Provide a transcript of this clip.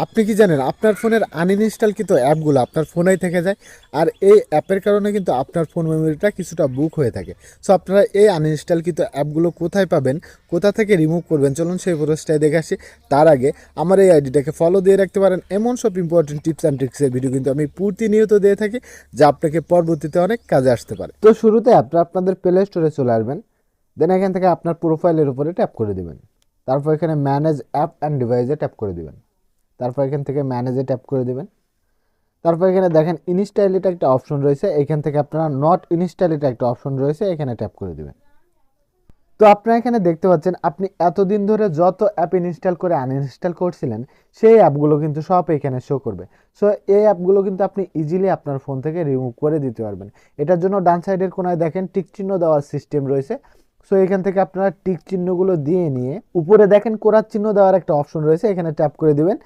আপনি কি জানেন আপনার ফোনের আনইনস্টলকৃত অ্যাপগুলো আপনার ফোনেই থেকে যায়। আর এই অ্যাপের কারণে কিন্তু আপনার ফোন মেমোরিটা কিছুটা বুক হয়ে থাকে। সো আপনারা এই আনইনস্টলকৃত অ্যাপগুলো কোথায় পাবেন, কোথা থেকে রিমুভ করবেন, চলুন সেই প্রসেসটাই দেখে আসি। তার আগে আমার এই আইডিটাকে ফলো দিয়ে রাখতে পারেন। এমন সব ইম্পর্টেন্ট টিপস অ্যান্ড ট্রিক্সের ভিডিও কিন্তু আমি প্রতিনিয়ত দিয়ে থাকি, যা আপনাকে পরবর্তীতে অনেক কাজে আসতে পারে। তো শুরুতে আপনারা আপনাদের প্লে স্টোরে চলে আসবেন। দেন এখান থেকে আপনার প্রোফাইলের উপরে ট্যাপ করে দিবেন। তারপর এখানে ম্যানেজ অ্যাপ অ্যান্ড ডিভাইসে ট্যাপ করে দিবেন। তারপর এখান থেকে ম্যানেজে ট্যাপ করে দেবেন। তারপর এখানে দেখেন ইনস্টল এটা একটা অপশন রয়েছে, এখান থেকে আপনারা নট ইনস্টল এটা একটা অপশন রয়েছে, এখানে ট্যাপ করে দেবেন। তো আপনারা এখানে দেখতে পাচ্ছেন আপনি এতদিন ধরে যত অ্যাপ ইনস্টল করে আনইনস্টল করছিলেন সেই অ্যাপগুলো কিন্তু সব এখানে শো করবে। সো এই অ্যাপগুলো কিন্তু আপনি ইজিলি আপনার ফোন থেকে রিমুভ করে দিতে পারবেন। এটার জন্য ডান সাইডের কোনায় দেখেন টিক চিহ্ন দেওয়ার সিস্টেম রয়েছে। সো এখান থেকে আপনারা টিক চিহ্নগুলো দিয়ে নিয়ে উপরে দেখেন কোরার চিহ্ন দেওয়ার একটা অপশন রয়েছে, এখানে ট্যাপ করে দিবেন।